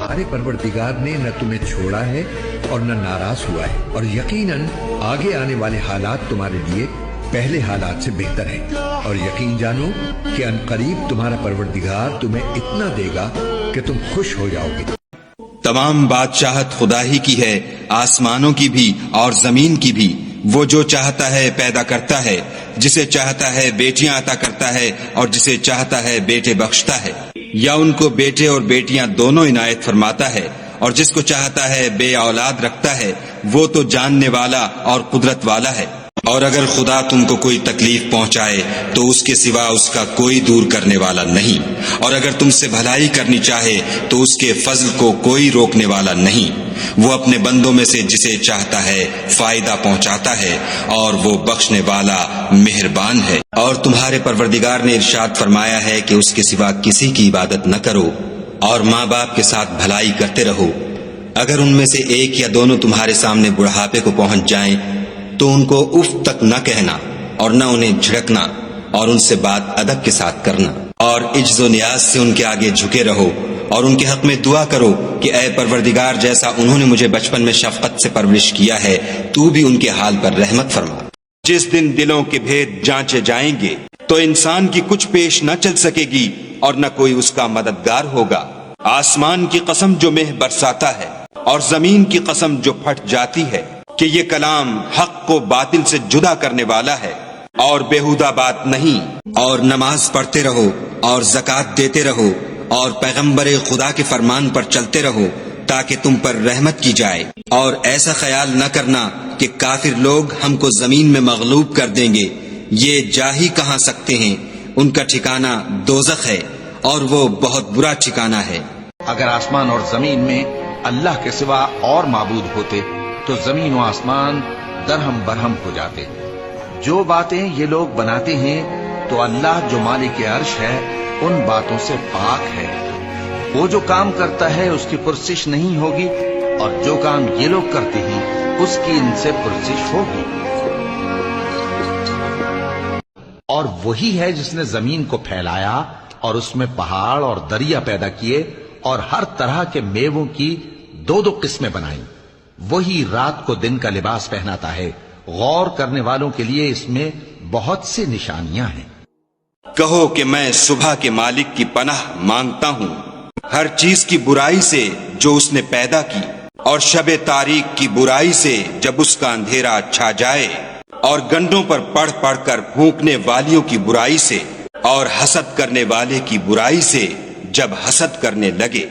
तुम्हारे परवरदिगार ने न तुम्हें छोड़ा है और न नाराज हुआ है, और यकीनन आगे आने वाले हालात तुम्हारे लिए पहले हालात से बेहतर है। और यकीन जानो कि अनकरीब तुम्हारा परवरदिगार तुम्हें इतना देगा कि तुम खुश हो जाओगे। तमाम बादशाहत खुदा ही की है, आसमानों की भी और जमीन की भी। वो जो चाहता है पैदा करता है, जिसे चाहता है बेटियां अता करता है और जिसे चाहता है बेटे बख्शता है, या उनको बेटे और बेटियां दोनों इनायत फरमाता है, और जिसको चाहता है बे औलाद रखता है। वो तो जानने वाला और कुदरत वाला है। और अगर खुदा तुमको कोई तकलीफ पहुंचाए तो उसके सिवा उसका कोई दूर करने वाला नहीं, और अगर तुमसे भलाई करनी चाहे तो उसके फजल को कोई रोकने वाला नहीं। वो अपने बंदों में से जिसे चाहता है फायदा पहुंचाता है, और वो बख्शने वाला मेहरबान है। और तुम्हारे परवरदिगार ने इरशाद फरमाया है कि उसके सिवा किसी की इबादत न करो, और माँ बाप के साथ भलाई करते रहो। अगर उनमें से एक या दोनों तुम्हारे सामने बुढ़ापे को पहुंच जाएं तो उनको उफ तक न कहना और न उन्हें झिड़कना, और उनसे बात अदब के साथ करना। और इज्जो नियाज से उनके आगे झुके रहो, और उनके हक में दुआ करो कि ऐ परवरदिगार, जैसा उन्होंने मुझे बचपन में शफकत से परवरिश किया है, तू भी उनके हाल पर रहमत फरमा। जिस दिन दिलों के भेद जांचे जाएंगे तो इंसान की कुछ पेश न चल सकेगी और न कोई उसका मददगार होगा। आसमान की कसम जो मेह बरसाता है, और जमीन की कसम जो फट जाती है, कि ये कलाम हक को बातिल से जुदा करने वाला है और बेहुदा बात नहीं। और नमाज पढ़ते रहो और ज़कात देते रहो और पैगंबर खुदा के फरमान पर चलते रहो ताकि तुम पर रहमत की जाए। और ऐसा ख्याल न करना कि काफिर लोग हमको जमीन में मगलूब कर देंगे। ये जा ही कहाँ सकते हैं, उनका ठिकाना दोज़ख है और वो बहुत बुरा ठिकाना है। अगर आसमान और जमीन में अल्लाह के सिवा और माबूद होते तो जमीन और आसमान दरहम बरहम हो जाते। जो बातें ये लोग बनाते हैं तो अल्लाह जो मालिक अर्श है उन बातों से पाक है। वो जो काम करता है उसकी पुरसिश नहीं होगी, और जो काम ये लोग करते हैं उसकी इनसे पुरसिश होगी। और वही है जिसने जमीन को फैलाया और उसमें पहाड़ और दरिया पैदा किए और हर तरह के मेवों की दो दो किस्में बनाई। वही रात को दिन का लिबास पहनाता है। गौर करने वालों के लिए इसमें बहुत सी निशानियां हैं। कहो कि मैं सुबह के मालिक की पनाह मांगता हूँ हर चीज की बुराई से जो उसने पैदा की, और शबे तारीख की बुराई से जब उसका अंधेरा छा जाए, और गंडों पर पढ़ पढ़ कर फूंकने वालियों की बुराई से, और हसद करने वाले की बुराई से जब हसद करने लगे।